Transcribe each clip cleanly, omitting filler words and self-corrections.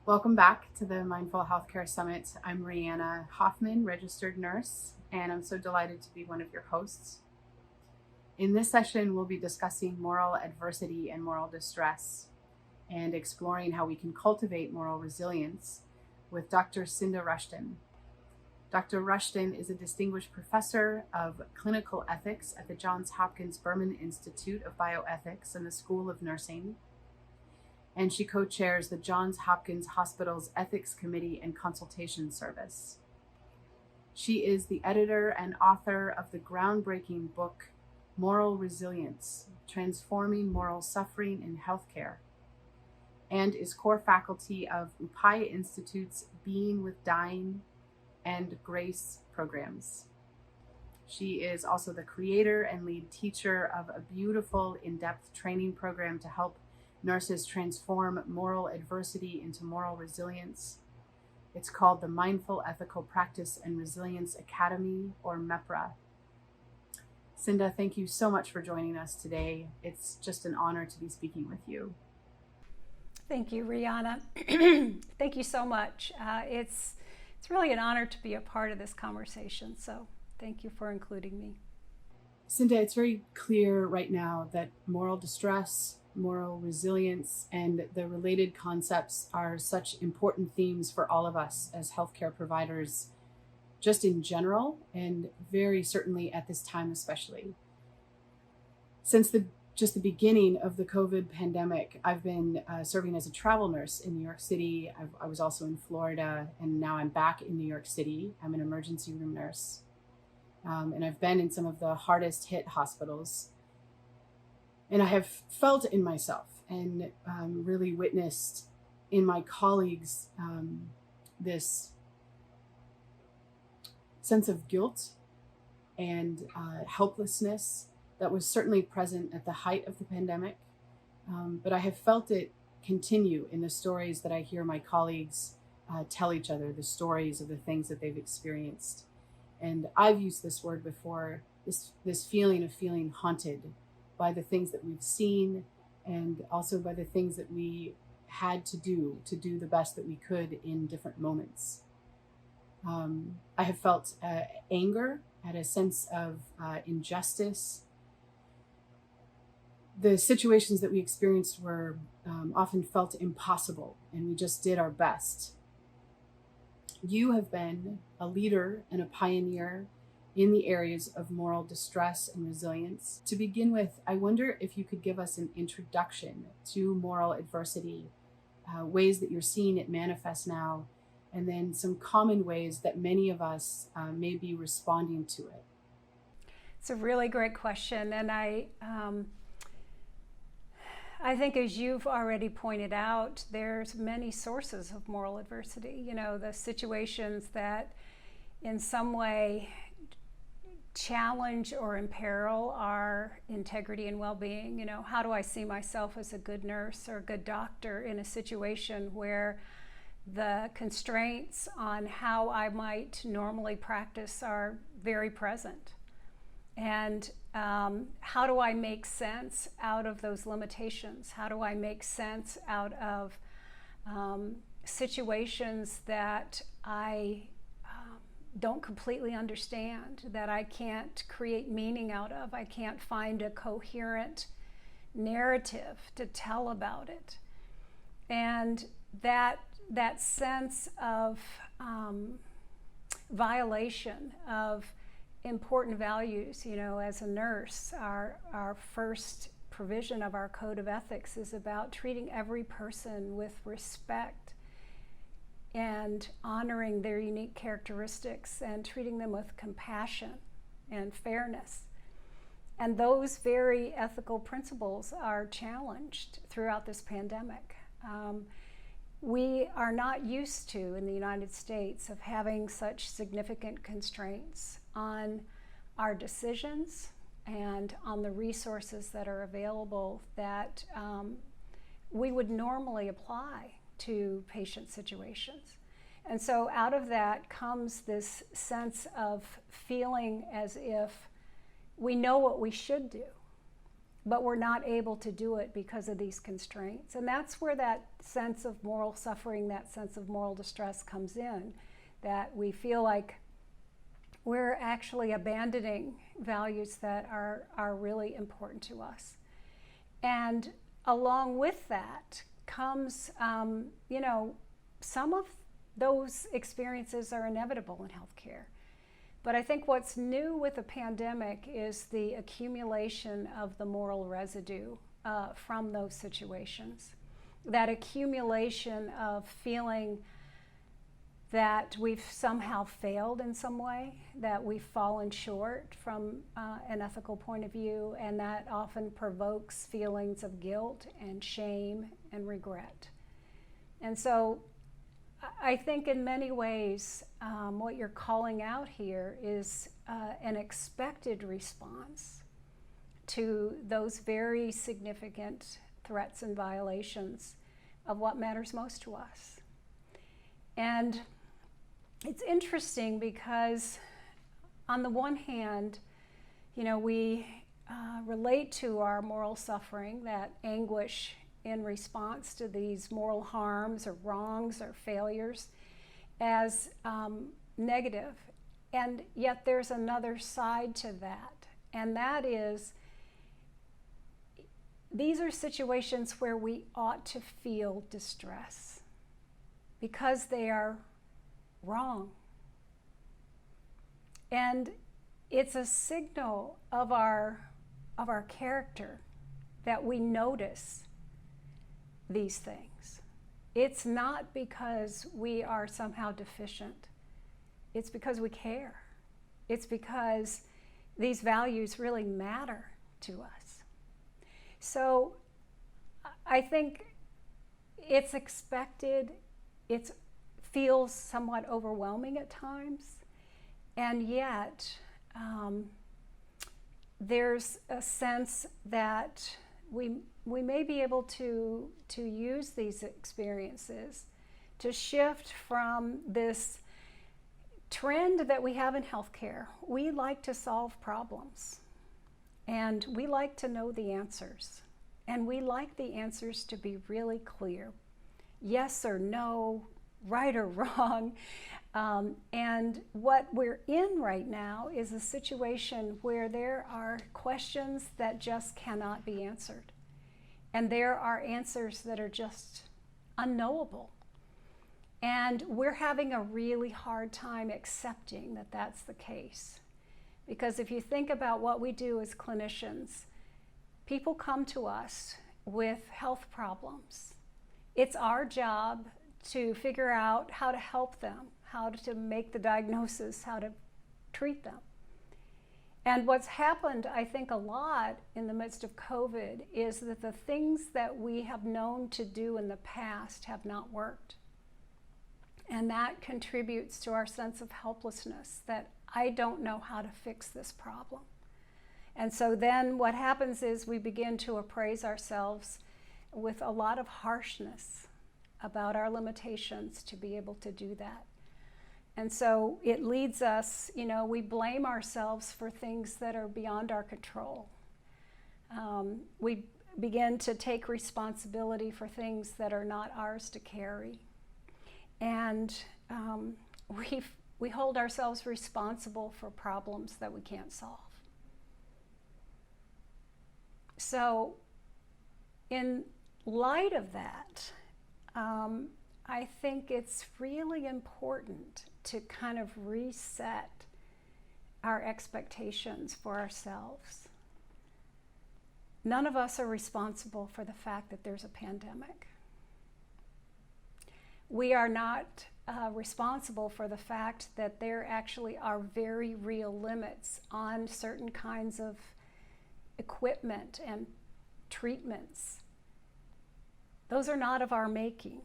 Welcome back to the Mindful Healthcare Summit. I'm Rihanna Hoffman, registered nurse, and I'm so delighted to be one of your hosts. In this session, we'll be discussing moral adversity and moral distress and exploring how we can cultivate moral resilience with Dr. Cynda Rushton. Dr. Rushton is a distinguished professor of clinical ethics at the Johns Hopkins Berman Institute of Bioethics and the School of Nursing, and she co-chairs the Johns Hopkins Hospital's Ethics Committee and Consultation Service. She is the editor and author of the groundbreaking book, Moral Resilience, Transforming Moral Suffering in Healthcare, and is core faculty of Upaya Institute's Being with Dying and Grace programs. She is also the creator and lead teacher of a beautiful in-depth training program to help nurses transform moral adversity into moral resilience. It's called the Mindful Ethical Practice and Resilience Academy, or Mepra. Cynda, thank you so much for joining us today. It's just an honor to be speaking with you. Thank you, Rihanna. Thank you so much. It's really an honor to be a part of this conversation, so thank you for including me. Cynda, it's very clear right now that moral distress, moral resilience, and the related concepts are such important themes for all of us as healthcare providers, just in general, and very certainly at this time especially. Since the beginning of the COVID pandemic, I've been serving as a travel nurse in New York City. I was also in Florida, and now I'm back in New York City. I'm an emergency room nurse, and I've been in some of the hardest hit hospitals. And I have felt in myself and really witnessed in my colleagues this sense of guilt and helplessness that was certainly present at the height of the pandemic. But I have felt it continue in the stories that I hear my colleagues tell each other, the stories of the things that they've experienced. And I've used this word before, this feeling of feeling haunted by the things that we've seen, and also by the things that we had to do the best that we could in different moments. I have felt anger at a sense of injustice. The situations that we experienced were often felt impossible, and we just did our best. You have been a leader and a pioneer in the areas of moral distress and resilience. To begin with, I wonder if you could give us an introduction to moral adversity, ways that you're seeing it manifest now, and then some common ways that many of us may be responding to it. It's a really great question, and I think, as you've already pointed out, there's many sources of moral adversity. You know, the situations that in some way challenge or imperil our integrity and well-being. You know, how do I see myself as a good nurse or a good doctor in a situation where the constraints on how I might normally practice are very present? And how do I make sense out of those limitations? How do I make sense out of situations that I don't completely understand, that I can't create meaning out of? I can't find a coherent narrative to tell about it. And that sense of violation of important values, you know, as a nurse, our first provision of our code of ethics is about treating every person with respect and honoring their unique characteristics and treating them with compassion and fairness. And those very ethical principles are challenged throughout this pandemic. We are not used to, in the United States, of having such significant constraints on our decisions and on the resources that are available that we would normally apply to patient situations. And so out of that comes this sense of feeling as if we know what we should do, but we're not able to do it because of these constraints. And that's where that sense of moral suffering, that sense of moral distress comes in, that we feel like we're actually abandoning values that are really important to us. And along with that comes, some of those experiences are inevitable in healthcare. But I think what's new with the pandemic is the accumulation of the moral residue from those situations. That accumulation of feeling that we've somehow failed in some way, that we've fallen short from an ethical point of view, and that often provokes feelings of guilt and shame and regret. And so I think in many ways what you're calling out here is an expected response to those very significant threats and violations of what matters most to us. And it's interesting because on the one hand, we relate to our moral suffering, that anguish in response to these moral harms or wrongs or failures, as negative. And yet there's another side to that. And that is, these are situations where we ought to feel distress because they are wrong. And it's a signal of our character that we notice these things. It's not because we are somehow deficient. It's because we care. It's because these values really matter to us. So I think it's expected, it feels somewhat overwhelming at times, and yet there's a sense that we may be able to use these experiences to shift from this trend that we have in healthcare. We like to solve problems, and we like to know the answers, and we like the answers to be really clear. Yes or no, right or wrong. And what we're in right now is a situation where there are questions that just cannot be answered. And there are answers that are just unknowable. And we're having a really hard time accepting that that's the case. Because if you think about what we do as clinicians, people come to us with health problems. It's our job to figure out how to help them, how to make the diagnosis, how to treat them. And what's happened, I think, a lot in the midst of COVID is that the things that we have known to do in the past have not worked. And that contributes to our sense of helplessness, that I don't know how to fix this problem. And so then what happens is we begin to appraise ourselves with a lot of harshness about our limitations to be able to do that. And so it leads us, we blame ourselves for things that are beyond our control. We begin to take responsibility for things that are not ours to carry. And we hold ourselves responsible for problems that we can't solve. So in light of that, I think it's really important to kind of reset our expectations for ourselves. None of us are responsible for the fact that there's a pandemic. We are not responsible for the fact that there actually are very real limits on certain kinds of equipment and treatments. Those are not of our making.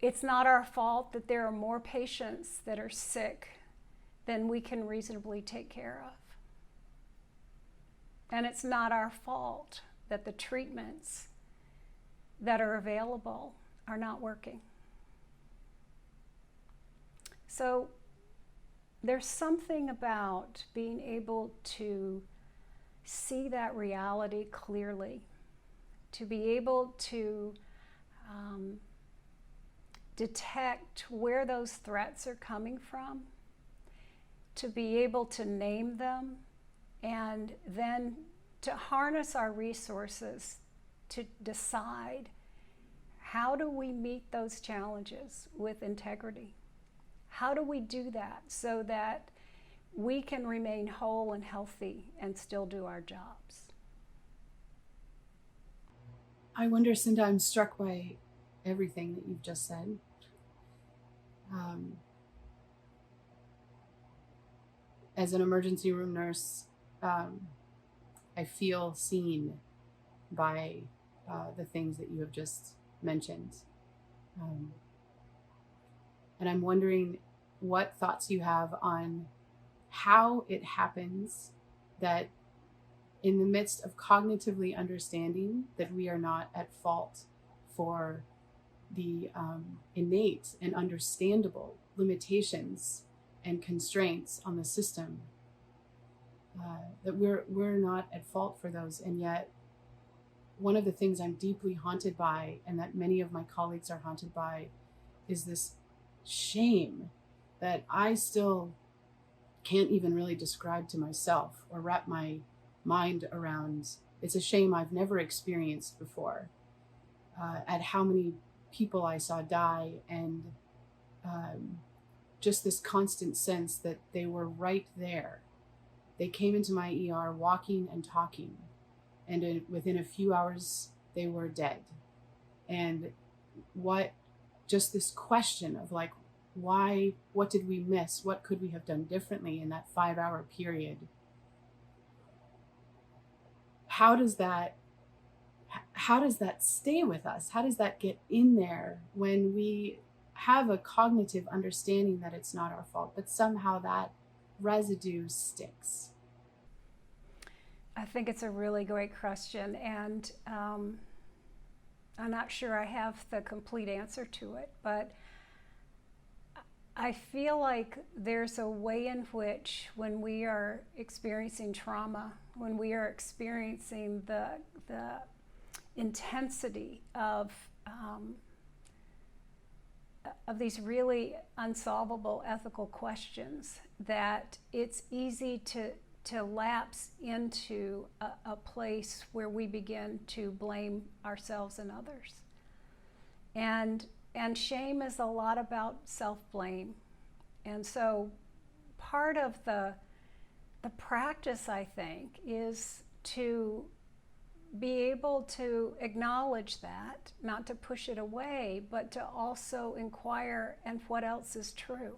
It's not our fault that there are more patients that are sick than we can reasonably take care of. And it's not our fault that the treatments that are available are not working. So there's something about being able to see that reality clearly, to be able to detect where those threats are coming from, to be able to name them, and then to harness our resources to decide, how do we meet those challenges with integrity? How do we do that so that we can remain whole and healthy and still do our jobs? I wonder, Cynda, I'm struck by everything that you've just said. As an emergency room nurse, I feel seen by the things that you have just mentioned. And I'm wondering what thoughts you have on how it happens that in the midst of cognitively understanding that we are not at fault for the innate and understandable limitations and constraints on the system, that we're not at fault for those. And yet one of the things I'm deeply haunted by, and that many of my colleagues are haunted by, is this shame that I still can't even really describe to myself or wrap my mind around. It's a shame I've never experienced before, at how many people I saw die, and just this constant sense that they were right there. They came into my ER walking and talking, and within a few hours they were dead. And just this question of like, why, what did we miss? What could we have done differently in that 5-hour period? How does that stay with us? How does that get in there when we have a cognitive understanding that it's not our fault, but somehow that residue sticks? I think it's a really great question, and I'm not sure I have the complete answer to it, but I feel like there's a way in which, when we are experiencing trauma, when we are experiencing the intensity of these really unsolvable ethical questions, that it's easy to lapse into a place where we begin to blame ourselves and others. And shame is a lot about self-blame. And so part of the practice, I think, is to be able to acknowledge that, not to push it away, but to also inquire, and what else is true?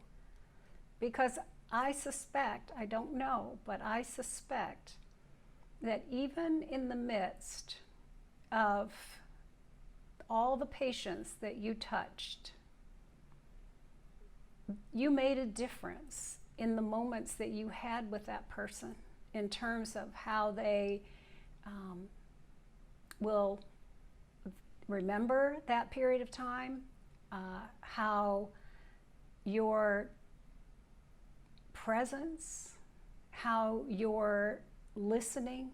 Because I suspect, I don't know, but I suspect that even in the midst of all the patients that you touched, you made a difference in the moments that you had with that person, in terms of how they will remember that period of time, how your presence, how your listening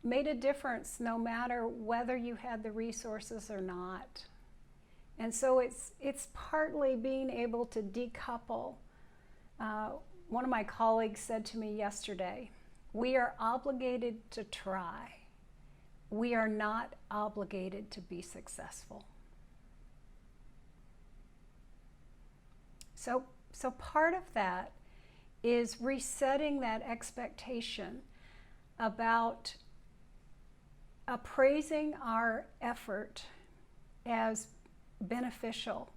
made a difference, no matter whether you had the resources or not. And so it's partly being able to decouple. One of my colleagues said to me yesterday, we are obligated to try. We are not obligated to be successful. So part of that is resetting that expectation about appraising our effort as beneficial,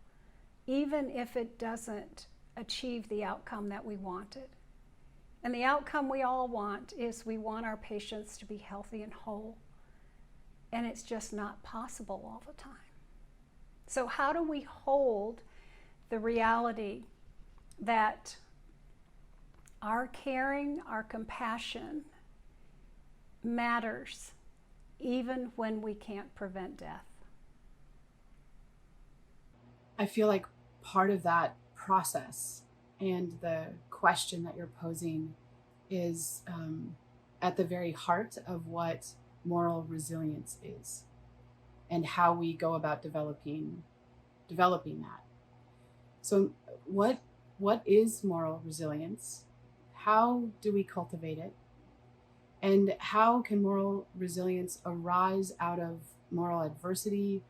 even if it doesn't achieve the outcome that we wanted. And the outcome we all want is, we want our patients to be healthy and whole. And it's just not possible all the time. So how do we hold the reality that our caring, our compassion matters, even when we can't prevent death? I feel like part of that process and the question that you're posing is at the very heart of what moral resilience is and how we go about developing that. So what is moral resilience? How do we cultivate it? And how can moral resilience arise out of moral adversity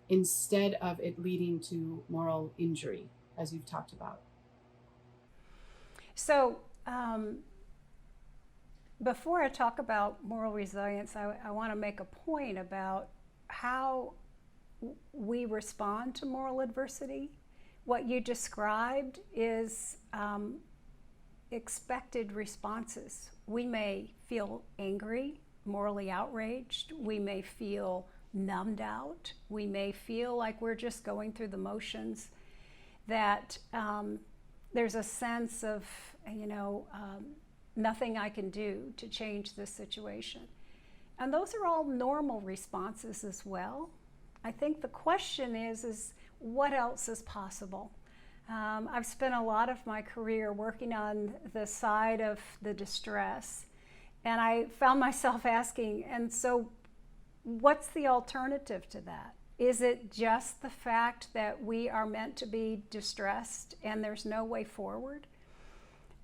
instead of it leading to moral injury, as you've talked about? So, before I talk about moral resilience, I want to make a point about how we respond to moral adversity. What you described is expected responses. We may feel angry, morally outraged. We may feel numbed out. We may feel like we're just going through the motions, that there's a sense of, nothing I can do to change this situation. And those are all normal responses as well. I think the question is what else is possible? I've spent a lot of my career working on the side of the distress, and I found myself asking, and so what's the alternative to that? Is it just the fact that we are meant to be distressed and there's no way forward?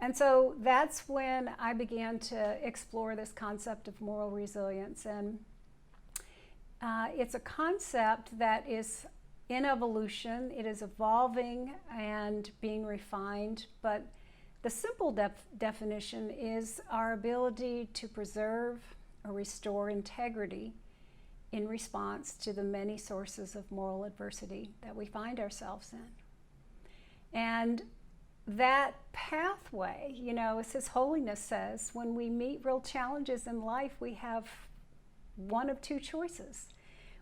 And so that's when I began to explore this concept of moral resilience. And it's a concept that is in evolution. It is evolving and being refined. But the simple definition is our ability to preserve or restore integrity in response to the many sources of moral adversity that we find ourselves in. And that pathway, as His Holiness says, when we meet real challenges in life, we have one of two choices.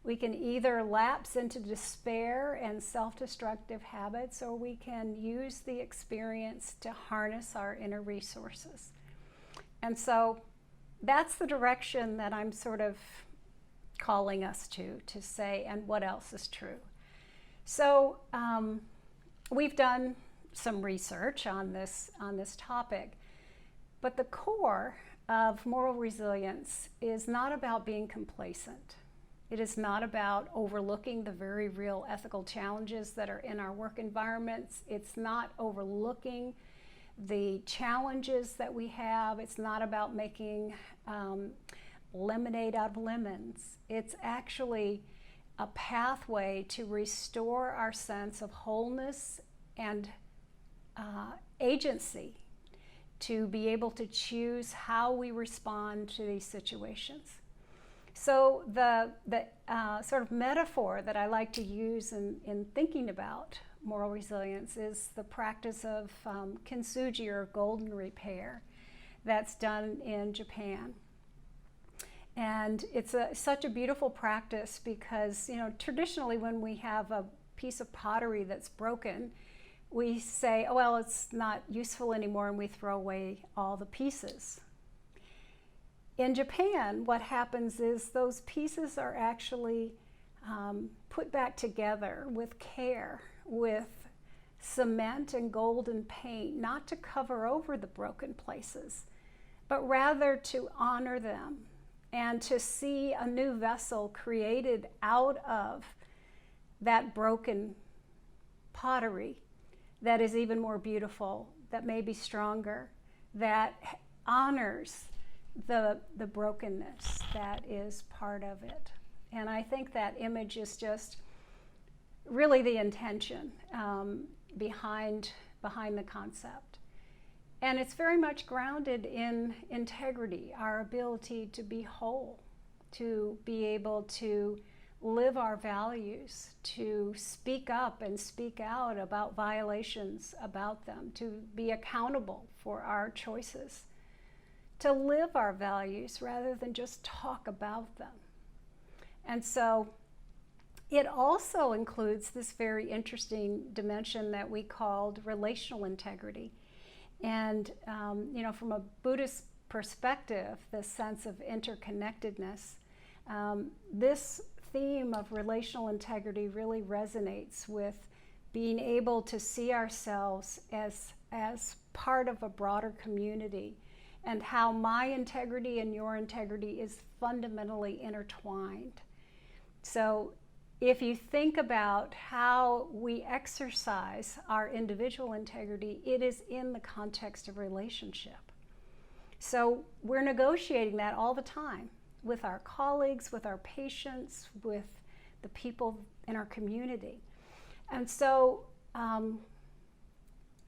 We can either lapse into despair and self-destructive habits, or we can use the experience to harness our inner resources. And so that's the direction that I'm sort of calling us to say, and what else is true? So we've done some research on this topic, but the core of moral resilience is not about being complacent. It is not about overlooking the very real ethical challenges that are in our work environments. It's not overlooking the challenges that we have. It's not about making lemonade out of lemons. It's actually a pathway to restore our sense of wholeness and agency, to be able to choose how we respond to these situations. So the sort of metaphor that I like to use in thinking about moral resilience is the practice of kintsugi, or golden repair, that's done in Japan. And it's such a beautiful practice because, traditionally when we have a piece of pottery that's broken, we say, oh, well, it's not useful anymore, and we throw away all the pieces. In Japan, what happens is those pieces are actually put back together with care, with cement and golden paint, not to cover over the broken places, but rather to honor them and to see a new vessel created out of that broken pottery that is even more beautiful, that may be stronger, that honors the brokenness that is part of it. And I think that image is just really the intention behind the concept. And it's very much grounded in integrity, our ability to be whole, to be able to live our values, to speak up and speak out about violations about them, to be accountable for our choices, to live our values rather than just talk about them. And so it also includes this very interesting dimension that we called relational integrity. And, from a Buddhist perspective, the sense of interconnectedness, this theme of relational integrity really resonates with being able to see ourselves as part of a broader community and how my integrity and your integrity is fundamentally intertwined. So if you think about how we exercise our individual integrity, it is in the context of relationship. So we're negotiating that all the time with our colleagues, with our patients, with the people in our community. And so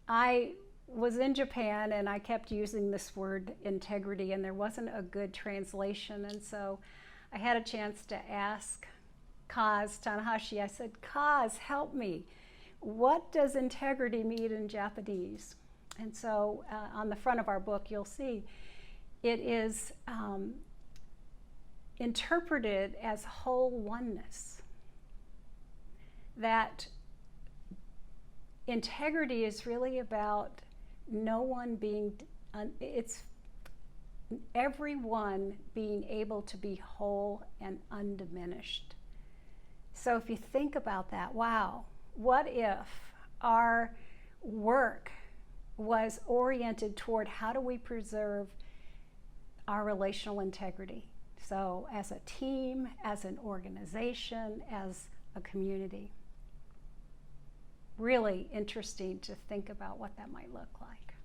I was in Japan and I kept using this word integrity, and there wasn't a good translation. And so I had a chance to ask Kaz Tanahashi. I said, Kaz, help me. What does integrity mean in Japanese? And so on the front of our book, you'll see it is interpreted as whole oneness. That integrity is really about no one being, it's everyone being able to be whole and undiminished. So if you think about that, wow, what if our work was oriented toward how do we preserve our relational integrity? So as a team, as an organization, as a community. Really interesting to think about what that might look like.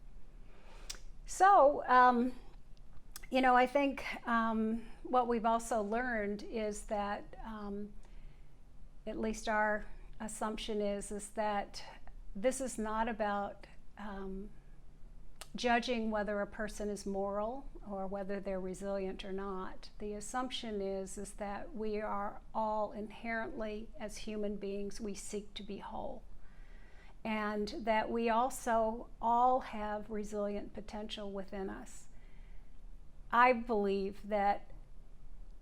So, I think what we've also learned is that at least our assumption is that this is not about judging whether a person is moral or whether they're resilient or not. The assumption is that we are all inherently, as human beings, we seek to be whole. And that we also all have resilient potential within us. I believe that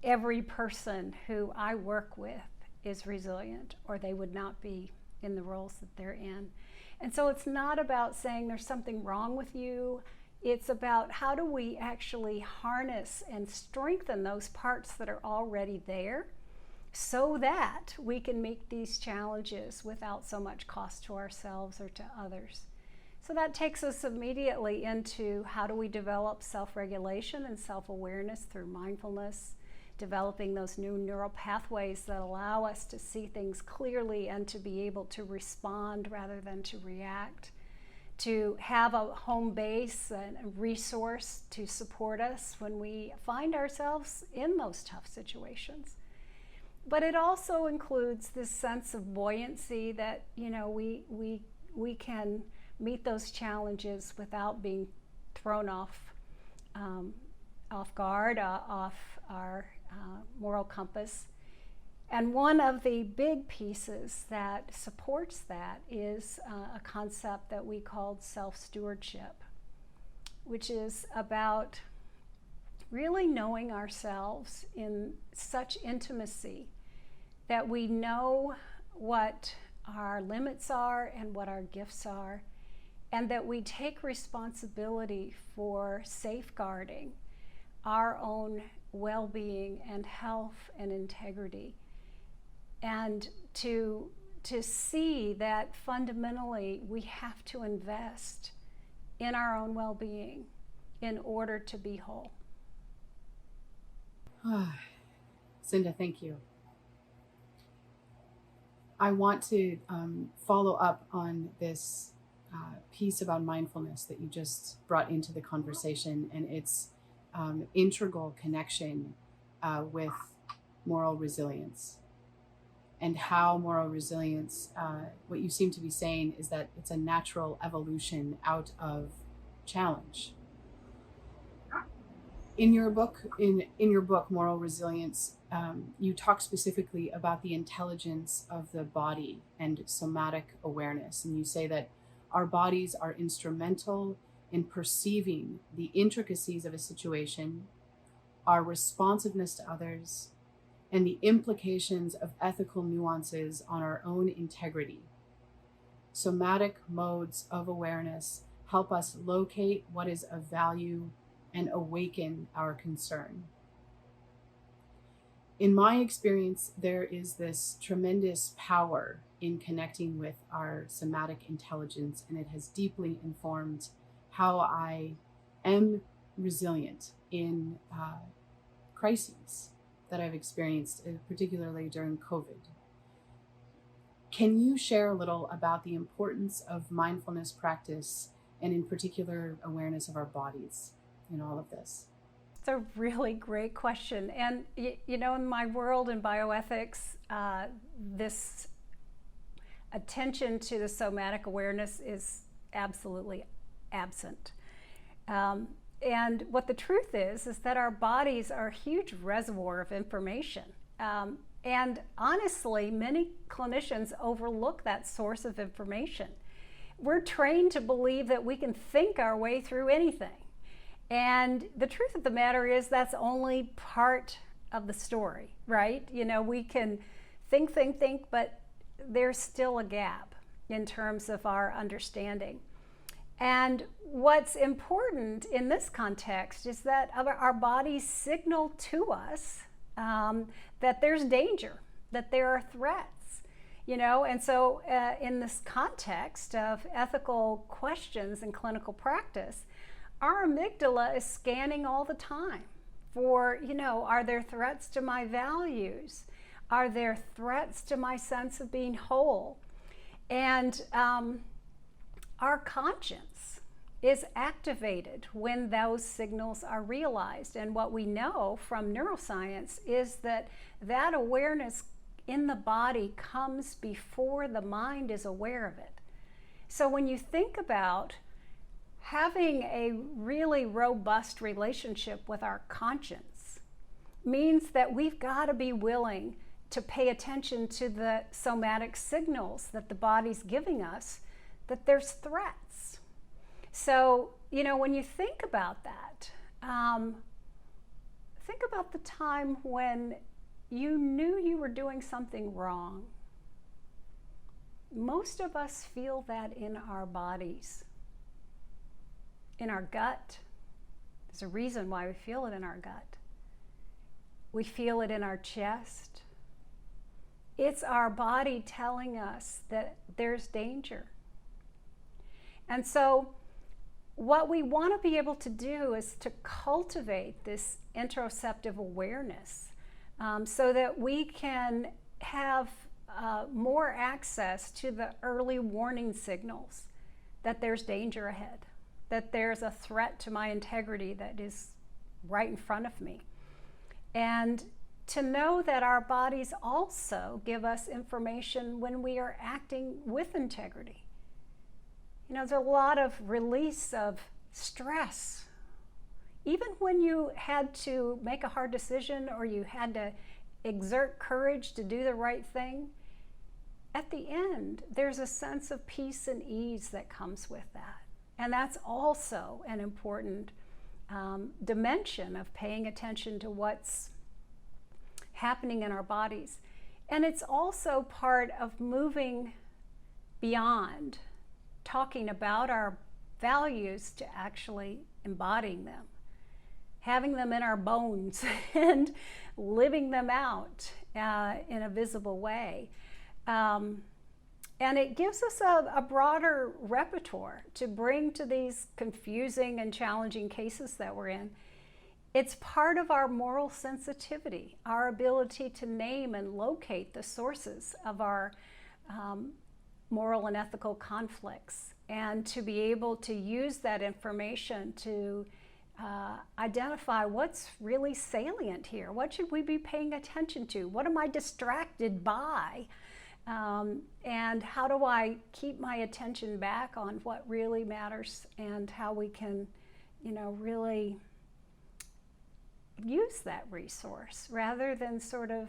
every person who I work with is resilient, or they would not be in the roles that they're in. And so it's not about saying there's something wrong with you. It's about how do we actually harness and strengthen those parts that are already there so that we can meet these challenges without so much cost to ourselves or to others. So that takes us immediately into how do we develop self-regulation and self-awareness through mindfulness, developing those new neural pathways that allow us to see things clearly and to be able to respond rather than to react, to have a home base and a resource to support us when we find ourselves in those tough situations. But it also includes this sense of buoyancy that, we can meet those challenges without being thrown off guard, off our moral compass. And one of the big pieces that supports that is a concept that we called self-stewardship, which is about really knowing ourselves in such intimacy that we know what our limits are and what our gifts are, and that we take responsibility for safeguarding our own well-being and health and integrity, and to see that fundamentally we have to invest in our own well-being in order to be whole. Cynda, thank you. I want to follow up on this piece about mindfulness that you just brought into the conversation, and its integral connection with moral resilience. And how moral resilience, what you seem to be saying is that it's a natural evolution out of challenge. In your book, Moral Resilience, you talk specifically about the intelligence of the body and somatic awareness. And you say that our bodies are instrumental in perceiving the intricacies of a situation, our responsiveness to others, and the implications of ethical nuances on our own integrity. Somatic modes of awareness help us locate what is of value and awaken our concern. In my experience, there is this tremendous power in connecting with our somatic intelligence, and it has deeply informed how I am resilient in crises that I've experienced, particularly during COVID. Can you share a little about the importance of mindfulness practice and in particular awareness of our bodies in all of this? It's a really great question. And, you know, in my world in bioethics, this attention to the somatic awareness is absolutely absent. And what the truth is that our bodies are a huge reservoir of information. And honestly, many clinicians overlook that source of information. We're trained to believe that we can think our way through anything. And the truth of the matter is that's only part of the story, right? You know, we can think, but there's still a gap in terms of our understanding. And what's important in this context is that our bodies signal to us that there's danger, that there are threats, you know, and so in this context of ethical questions in clinical practice, our amygdala is scanning all the time for, you know, are there threats to my values? Are there threats to my sense of being whole? And our conscience is activated when those signals are realized. And what we know from neuroscience is that that awareness in the body comes before the mind is aware of it. So when you think about having a really robust relationship with our conscience means that we've got to be willing to pay attention to the somatic signals that the body's giving us that there's threats. So, you know, when you think about that, think about the time when you knew you were doing something wrong. Most of us feel that in our bodies, in our gut. There's a reason why we feel it in our gut. We feel it in our chest. It's our body telling us that there's danger. And so what we want to be able to do is to cultivate this interoceptive awareness so that we can have more access to the early warning signals that there's danger ahead, that there's a threat to my integrity that is right in front of me. And to know that our bodies also give us information when we are acting with integrity. You know, there's a lot of release of stress. Even when you had to make a hard decision or you had to exert courage to do the right thing, at the end, there's a sense of peace and ease that comes with that. And that's also an important dimension of paying attention to what's happening in our bodies. And it's also part of moving beyond talking about our values to actually embodying them, having them in our bones and living them out in a visible way. And it gives us a broader repertoire to bring to these confusing and challenging cases that we're in. It's part of our moral sensitivity, our ability to name and locate the sources of our moral and ethical conflicts, and to be able to use that information to identify what's really salient here. What should we be paying attention to? What am I distracted by? And how do I keep my attention back on what really matters and how we can, you know, really use that resource rather than sort of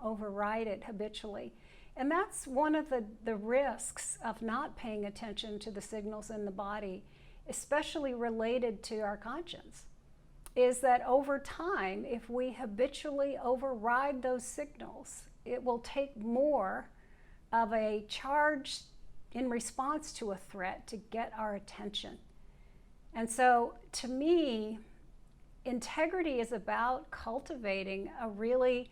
override it habitually. And that's one of the risks of not paying attention to the signals in the body, especially related to our conscience, is that over time, if we habitually override those signals, it will take more of a charge in response to a threat to get our attention. And so to me, integrity is about cultivating a really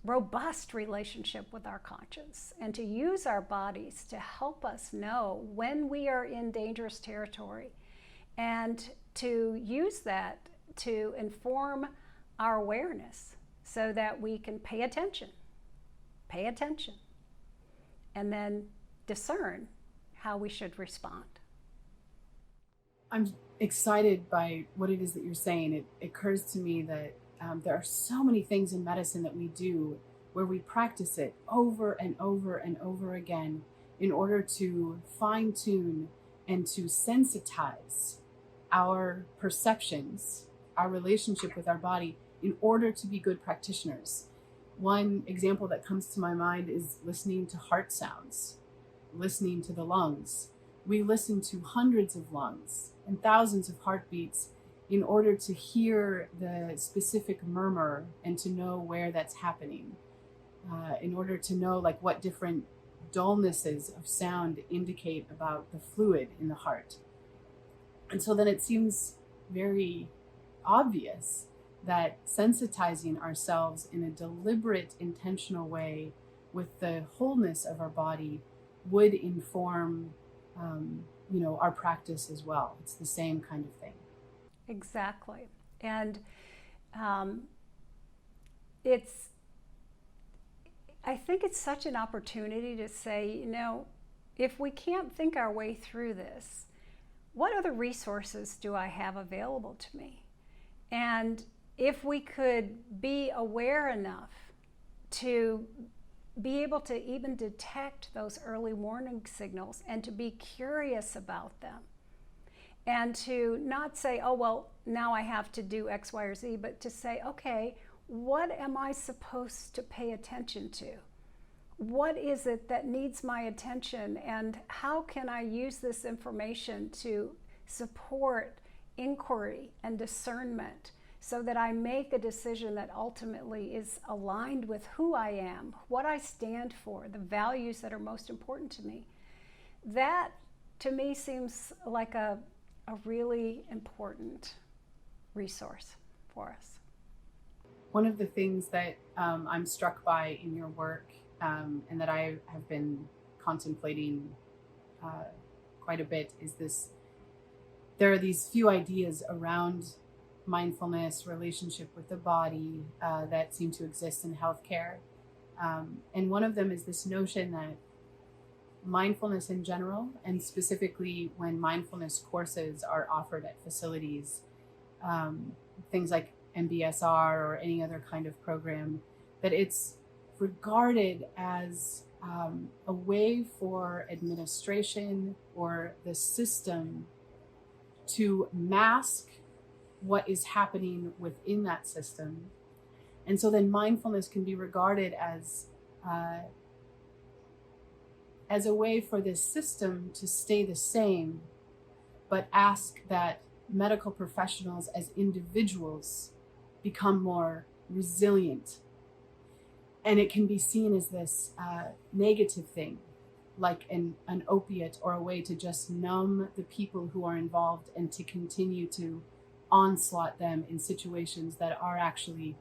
robust relationship with our conscience, and to use our bodies to help us know when we are in dangerous territory, and to use that to inform our awareness so that we can pay attention, and then discern how we should respond. I'm excited by what it is that you're saying. It occurs to me that there are so many things in medicine that we do where we practice it over and over and over again in order to fine-tune and to sensitize our perceptions, our relationship with our body, in order to be good practitioners. One example that comes to my mind is listening to heart sounds, listening to the lungs. We listen to hundreds of lungs and thousands of heartbeats in order to hear the specific murmur and to know where that's happening, in order to know like what different dullnesses of sound indicate about the fluid in the heart. And so then it seems very obvious that sensitizing ourselves in a deliberate, intentional way with the wholeness of our body would inform, our practice as well. It's the same kind of thing. Exactly. And I think it's such an opportunity to say, if we can't think our way through this, what other resources do I have available to me? And if we could be aware enough to be able to even detect those early warning signals and to be curious about them, and to not say, oh, well, now I have to do X, Y, or Z, but to say, okay, what am I supposed to pay attention to? What is it that needs my attention, and how can I use this information to support inquiry and discernment so that I make a decision that ultimately is aligned with who I am, what I stand for, the values that are most important to me? That, to me, seems like a really important resource for us. One of the things that I'm struck by in your work, and that I have been contemplating quite a bit, is this: there are these few ideas around mindfulness, relationship with the body, that seem to exist in healthcare. And one of them is this notion that mindfulness in general, and specifically when mindfulness courses are offered at facilities, things like MBSR or any other kind of program, that it's regarded as a way for administration or the system to mask what is happening within that system. And so then mindfulness can be regarded as a way for this system to stay the same, but ask that medical professionals as individuals become more resilient. And it can be seen as this negative thing, like an opiate, or a way to just numb the people who are involved and to continue to onslaught them in situations that are actually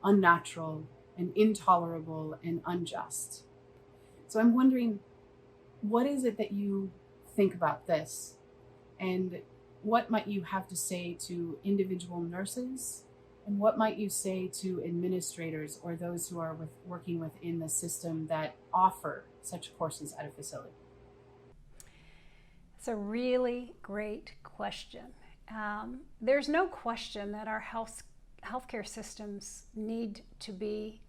unnatural and intolerable and unjust. So I'm wondering, what is it that you think about this? And what might you have to say to individual nurses? And what might you say to administrators or those who are working within the system that offer such courses at a facility? It's a really great question. There's no question that our healthcare systems need to be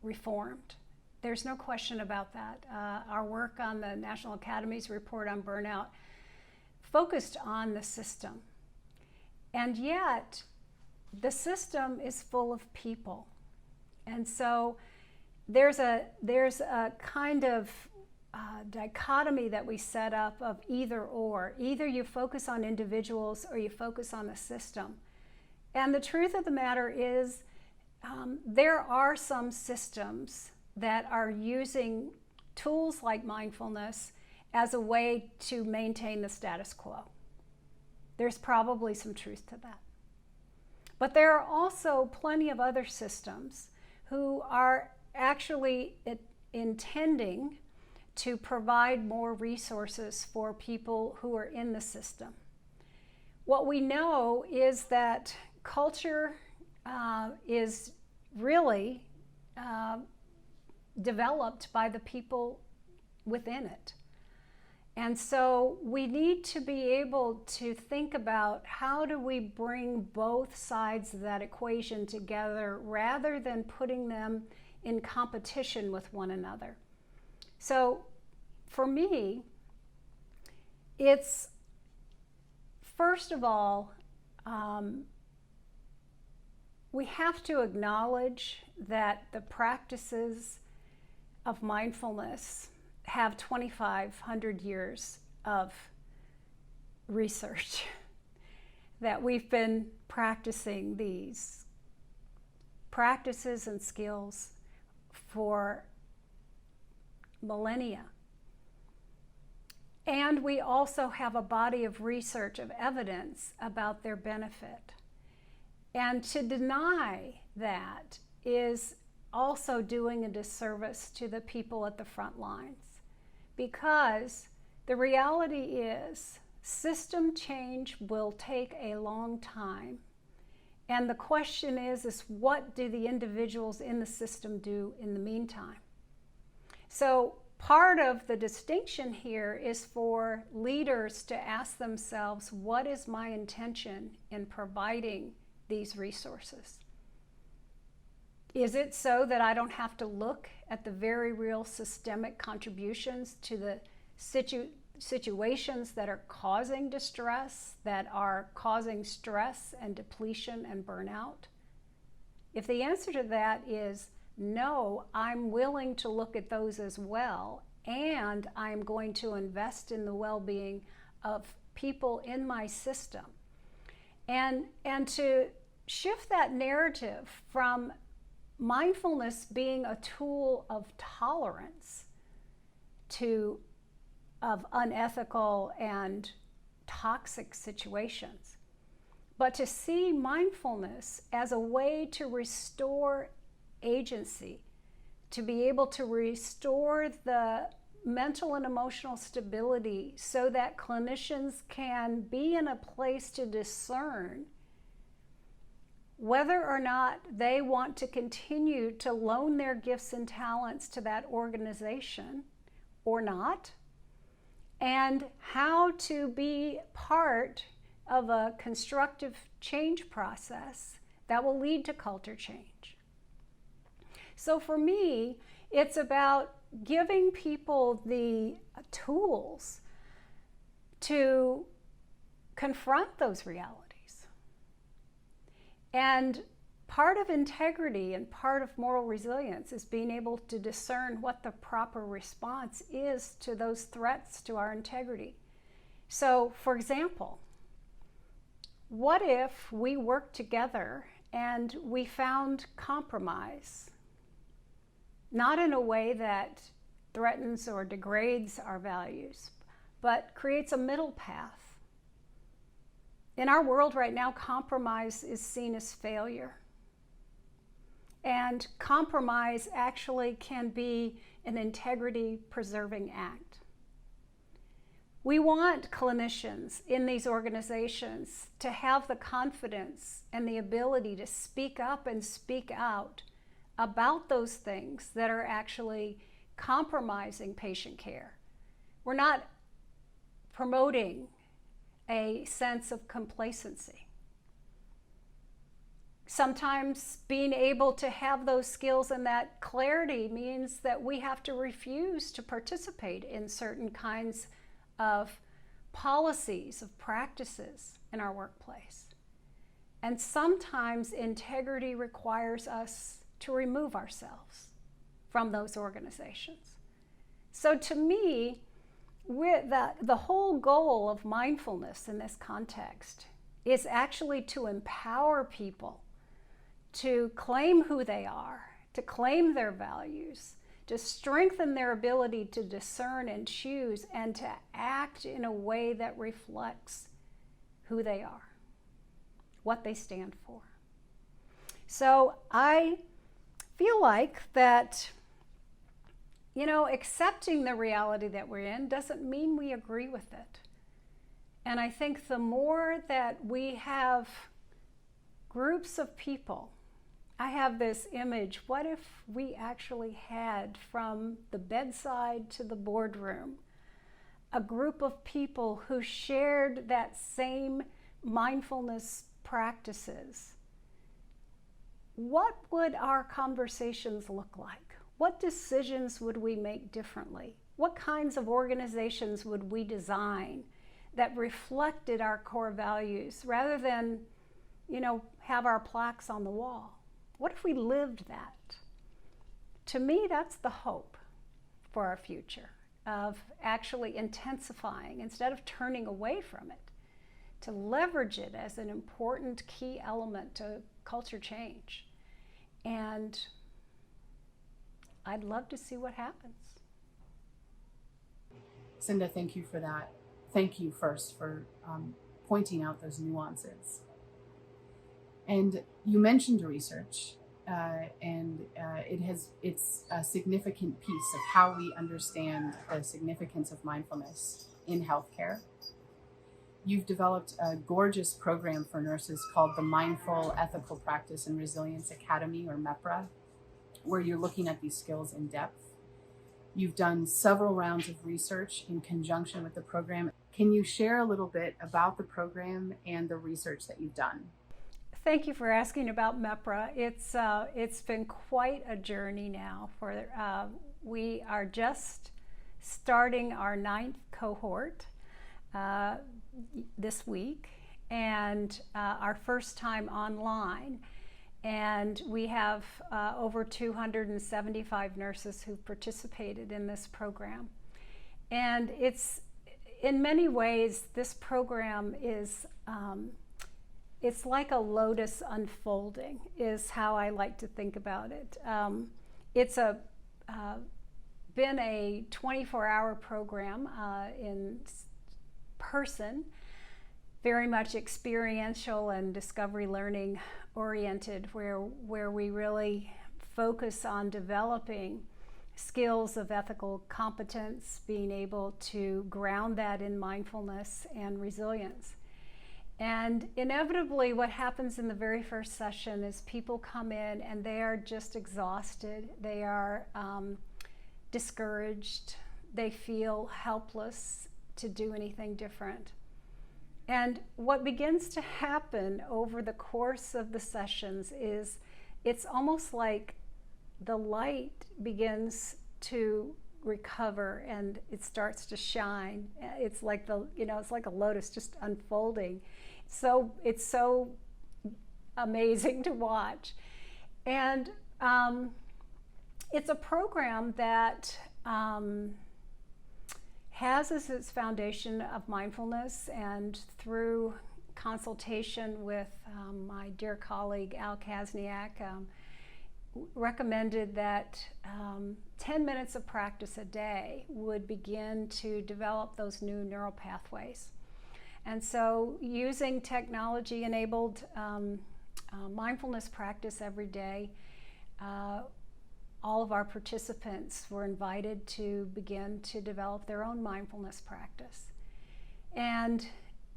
reformed. There's no question about that. Our work on the National Academy's report on burnout focused on the system. And yet, the system is full of people. And so there's a kind of dichotomy that we set up of either or. Either you focus on individuals or you focus on the system. And the truth of the matter is, there are some systems that are using tools like mindfulness as a way to maintain the status quo. There's probably some truth to that. But there are also plenty of other systems who are actually intending to provide more resources for people who are in the system. what we know is that culture is really developed by the people within it. And so we need to be able to think about how do we bring both sides of that equation together rather than putting them in competition with one another. So for me, it's first of all, we have to acknowledge that the practices of mindfulness have 2,500 years of research, that we've been practicing these practices and skills for millennia. And we also have a body of research, of evidence about their benefit. And to deny that is also doing a disservice to the people at the front lines, because the reality is system change will take a long time. And the question is what do the individuals in the system do in the meantime? So part of the distinction here is for leaders to ask themselves, what is my intention in providing these resources? Is it so that I don't have to look at the very real systemic contributions to the situations that are causing distress, that are causing stress and depletion and burnout? If the answer to that is no, I'm willing to look at those as well, and I'm going to invest in the well-being of people in my system. And to shift that narrative from mindfulness being a tool of tolerance of unethical and toxic situations, but to see mindfulness as a way to restore agency, to be able to restore the mental and emotional stability so that clinicians can be in a place to discern whether or not they want to continue to loan their gifts and talents to that organization or not, and how to be part of a constructive change process that will lead to culture change. So for me, it's about giving people the tools to confront those realities. And part of integrity and part of moral resilience is being able to discern what the proper response is to those threats to our integrity. So, for example, what if we worked together and we found compromise, not in a way that threatens or degrades our values, but creates a middle path? In our world right now, compromise is seen as failure. And compromise actually can be an integrity-preserving act. We want clinicians in these organizations to have the confidence and the ability to speak up and speak out about those things that are actually compromising patient care. We're not promoting a sense of complacency. Sometimes being able to have those skills and that clarity means that we have to refuse to participate in certain kinds of policies, of practices in our workplace. And sometimes integrity requires us to remove ourselves from those organizations. So to me, the whole goal of mindfulness in this context is actually to empower people to claim who they are, to claim their values, to strengthen their ability to discern and choose, and to act in a way that reflects who they are, what they stand for. So I feel like that, accepting the reality that we're in doesn't mean we agree with it. And I think the more that we have groups of people, I have this image, what if we actually had from the bedside to the boardroom a group of people who shared that same mindfulness practices? What would our conversations look like? What decisions would we make differently? What kinds of organizations would we design that reflected our core values rather than, have our plaques on the wall? What if we lived that? To me, that's the hope for our future, of actually intensifying instead of turning away from it, to leverage it as an important key element to culture change. And I'd love to see what happens. Cynda, thank you for that. Thank you first for pointing out those nuances. And you mentioned research, and it's a significant piece of how we understand the significance of mindfulness in healthcare. You've developed a gorgeous program for nurses called the Mindful Ethical Practice and Resilience Academy, or Mepra, where you're looking at these skills in depth. You've done several rounds of research in conjunction with the program. Can you share a little bit about the program and the research that you've done? Thank you for asking about Mepra. It's been quite a journey now. We are just starting our 9th cohort this week, and our first time online. And we have over 275 nurses who've participated in this program. And it's, in many ways, this program is, it's like a lotus unfolding, is how I like to think about it. It's been a 24-hour program in person, very much experiential and discovery learning oriented, where we really focus on developing skills of ethical competence, being able to ground that in mindfulness and resilience. And inevitably what happens in the very first session is people come in and they are just exhausted, they are discouraged, they feel helpless to do anything different. And what begins to happen over the course of the sessions is it's almost like the light begins to recover and it starts to shine. It's like it's like a lotus just unfolding. So it's so amazing to watch. And it's a program that has as its foundation of mindfulness, and through consultation with my dear colleague Al Kazniak, recommended that 10 minutes of practice a day would begin to develop those new neural pathways. And so using technology-enabled mindfulness practice every day, all of our participants were invited to begin to develop their own mindfulness practice. And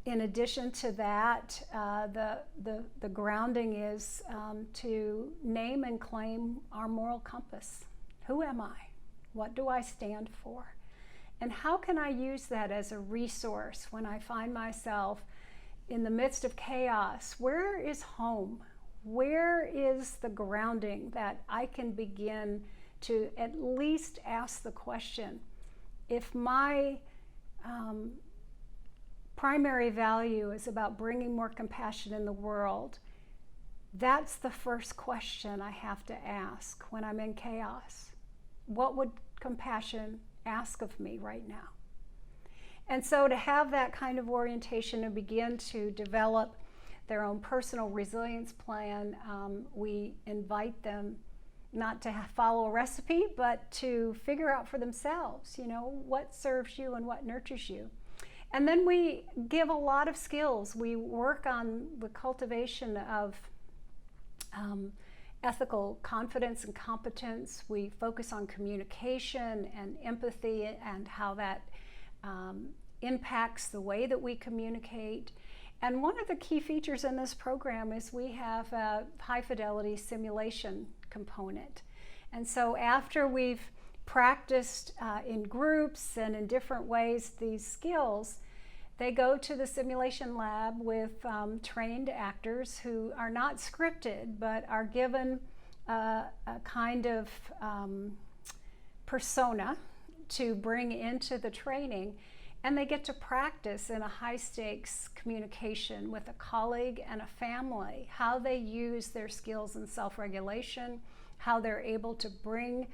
in addition to that, the grounding is to name and claim our moral compass. Who am I? What do I stand for? And how can I use that as a resource when I find myself in the midst of chaos? Where is home? Where is the grounding that I can begin to at least ask the question, if my primary value is about bringing more compassion in the world, that's the first question I have to ask when I'm in chaos. What would compassion ask of me right now? And so to have that kind of orientation and begin to develop their own personal resilience plan, we invite them not to follow a recipe, but to figure out for themselves, what serves you and what nurtures you. And then we give a lot of skills. We work on the cultivation of ethical confidence and competence. We focus on communication and empathy and how that impacts the way that we communicate. And one of the key features in this program is we have a high fidelity simulation component. And so after we've practiced in groups and in different ways these skills, they go to the simulation lab with trained actors who are not scripted but are given a kind of persona to bring into the training, and they get to practice in a high stakes communication with a colleague and a family, how they use their skills in self-regulation, how they're able to bring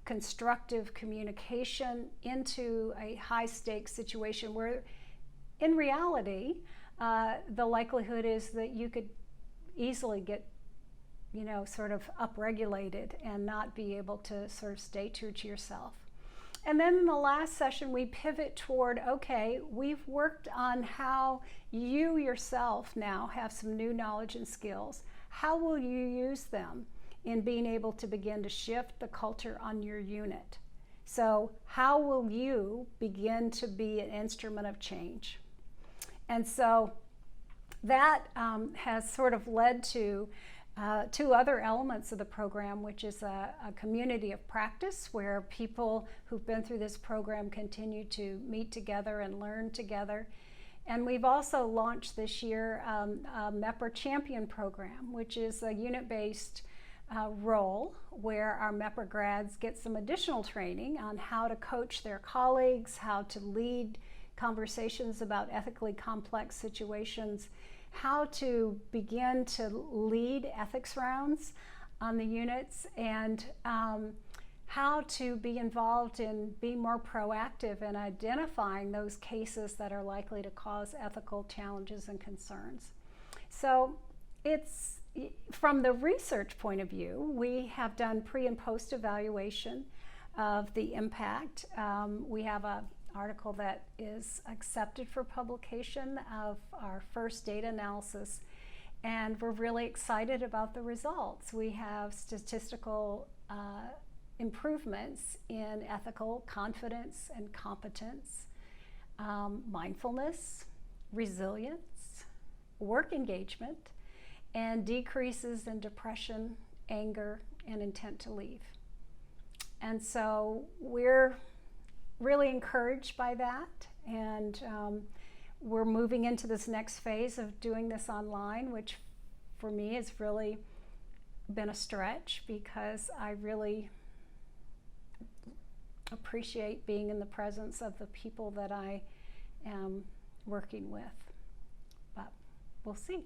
constructive communication into a high stakes situation where in reality the likelihood is that you could easily get sort of upregulated and not be able to sort of stay true to yourself. And then in the last session, we pivot toward, okay, we've worked on how you yourself now have some new knowledge and skills. How will you use them in being able to begin to shift the culture on your unit? So how will you begin to be an instrument of change? And so that has sort of led to two other elements of the program, which is a community of practice where people who've been through this program continue to meet together and learn together. And we've also launched this year a Mepra Champion program, which is a unit-based role where our Mepra grads get some additional training on how to coach their colleagues, how to lead conversations about ethically complex situations, how to begin to lead ethics rounds on the units, and how to be involved in being more proactive in identifying those cases that are likely to cause ethical challenges and concerns. So it's, from the research point of view, we have done pre and post evaluation of the impact. We have an article that is accepted for publication of our first data analysis, and we're really excited about the results. We have statistical improvements in ethical confidence and competence, mindfulness, resilience, work engagement, and decreases in depression, anger, and intent to leave. And so we're really encouraged by that, and we're moving into this next phase of doing this online, which for me has really been a stretch because I really appreciate being in the presence of the people that I am working with. But we'll see.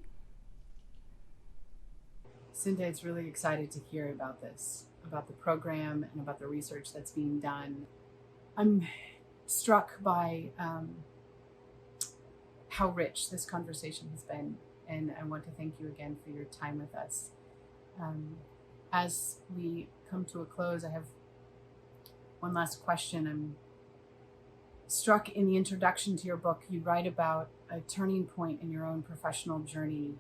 Cynda is really excited to hear about this, about the program and about the research that's being done. I'm struck by how rich this conversation has been, and I want to thank you again for your time with us. As we come to a close, I have one last question. I'm struck in the introduction to your book, you write about a turning point in your own professional journey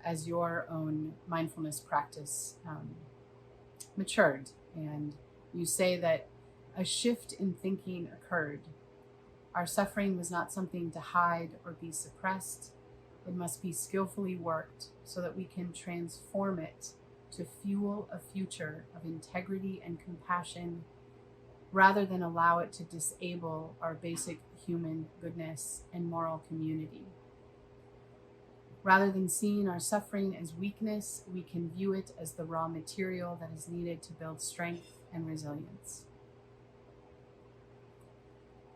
as your own mindfulness practice matured. And you say that a shift in thinking occurred. Our suffering was not something to hide or be suppressed. It must be skillfully worked so that we can transform it to fuel a future of integrity and compassion, rather than allow it to disable our basic human goodness and moral community. Rather than seeing our suffering as weakness, we can view it as the raw material that is needed to build strength and resilience.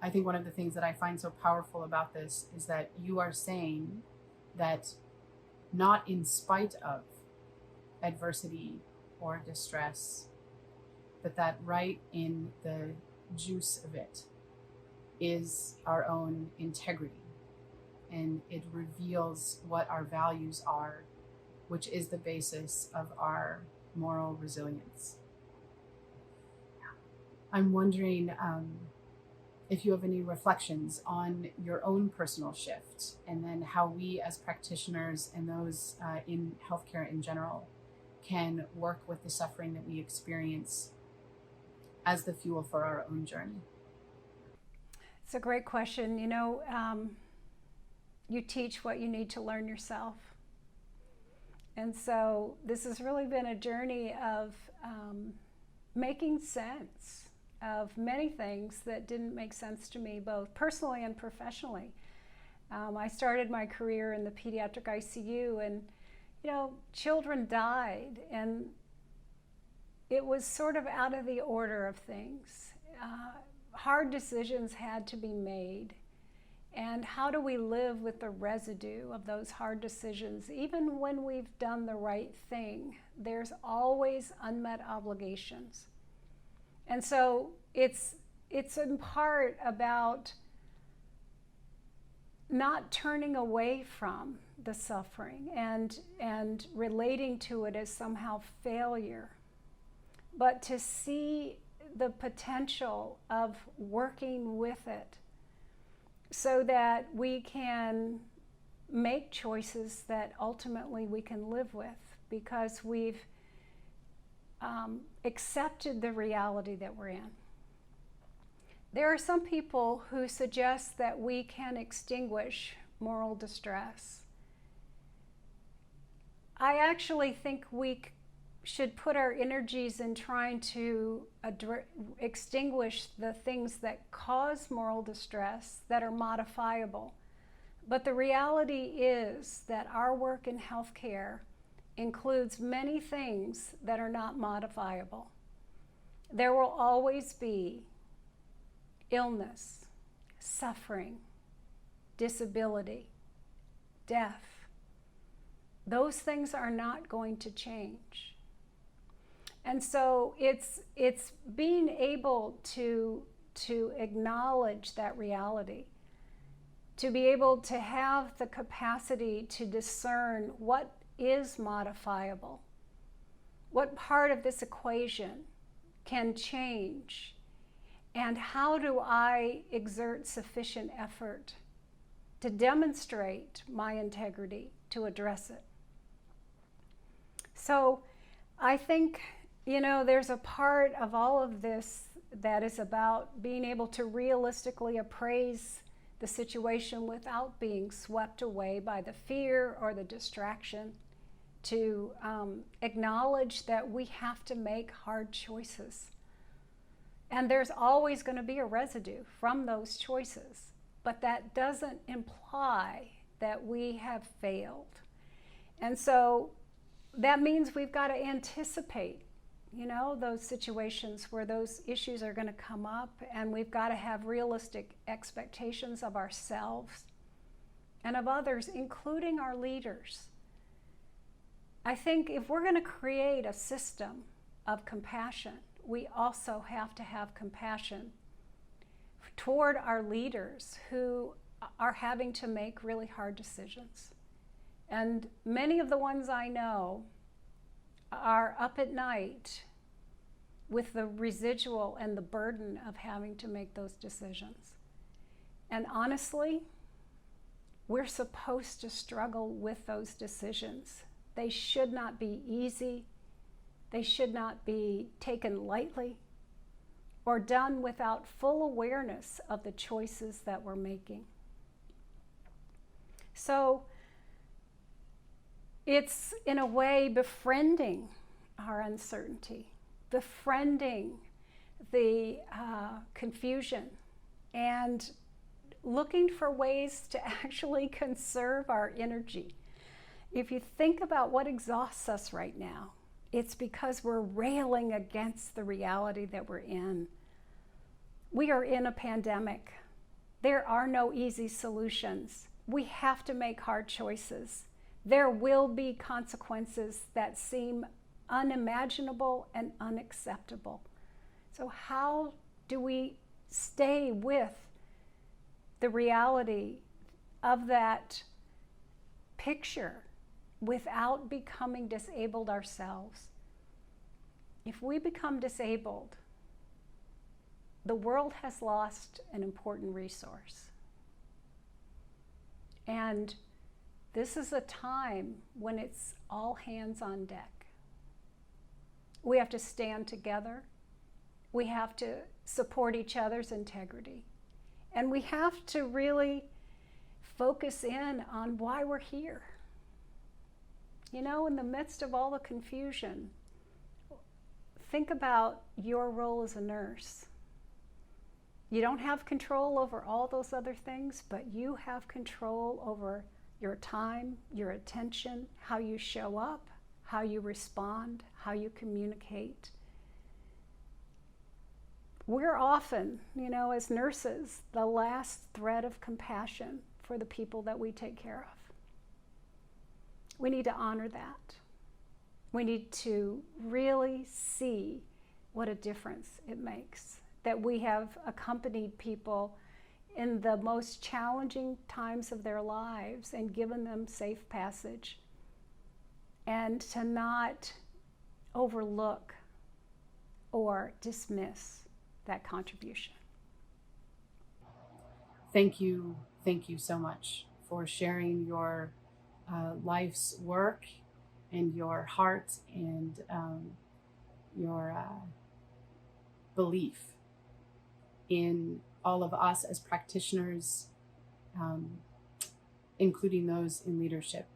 I think one of the things that I find so powerful about this is that you are saying that not in spite of adversity or distress, but that right in the juice of it is our own integrity. And it reveals what our values are, which is the basis of our moral resilience. I'm wondering if you have any reflections on your own personal shift, and then how we as practitioners and those in healthcare in general can work with the suffering that we experience as the fuel for our own journey. It's a great question. You know, you teach what you need to learn yourself. And so this has really been a journey of making sense of many things that didn't make sense to me, both personally and professionally. I started my career in the pediatric ICU, and you know, children died, and it was sort of out of the order of things. Hard decisions had to be made. And how do we live with the residue of those hard decisions? Even when we've done the right thing, there's always unmet obligations. And so it's in part about not turning away from the suffering and relating to it as somehow failure, but to see the potential of working with it so that we can make choices that ultimately we can live with, because we've accepted the reality that we're in. There are some people who suggest that we can extinguish moral distress. I actually think we should put our energies in trying to extinguish the things that cause moral distress that are modifiable. But the reality is that our work in healthcare includes many things that are not modifiable. There will always be illness, suffering, disability, death. Those things are not going to change. And so it's being able to acknowledge that reality, to be able to have the capacity to discern what is modifiable, what part of this equation can change, and how do I exert sufficient effort to demonstrate my integrity to address it. So I think, you know, there's a part of all of this that is about being able to realistically appraise the situation without being swept away by the fear or the distraction, to acknowledge that we have to make hard choices. And there's always going to be a residue from those choices, but that doesn't imply that we have failed. And so that means we've got to anticipate, you know, those situations where those issues are going to come up, and we've got to have realistic expectations of ourselves and of others, including our leaders. I think if we're going to create a system of compassion, we also have to have compassion toward our leaders who are having to make really hard decisions. And many of the ones I know are up at night with the residual and the burden of having to make those decisions. And honestly, we're supposed to struggle with those decisions. They should not be easy. They should not be taken lightly or done without full awareness of the choices that we're making. So it's, in a way, befriending our uncertainty, befriending the confusion, and looking for ways to actually conserve our energy. If you think about what exhausts us right now, it's because we're railing against the reality that we're in. We are in a pandemic. There are no easy solutions. We have to make hard choices. There will be consequences that seem unimaginable and unacceptable. So how do we stay with the reality of that picture without becoming disabled ourselves? If we become disabled, the world has lost an important resource. And this is a time when it's all hands on deck. We have to stand together. We have to support each other's integrity. And we have to really focus in on why we're here. You know, in the midst of all the confusion, think about your role as a nurse. You don't have control over all those other things, but you have control over your time, your attention, how you show up, how you respond, how you communicate. We're often, you know, as nurses, the last thread of compassion for the people that we take care of. We need to honor that. We need to really see what a difference it makes that we have accompanied people in the most challenging times of their lives and given them safe passage, and to not overlook or dismiss that contribution. Thank you so much for sharing your life's work and your heart and your belief in all of us as practitioners, including those in leadership.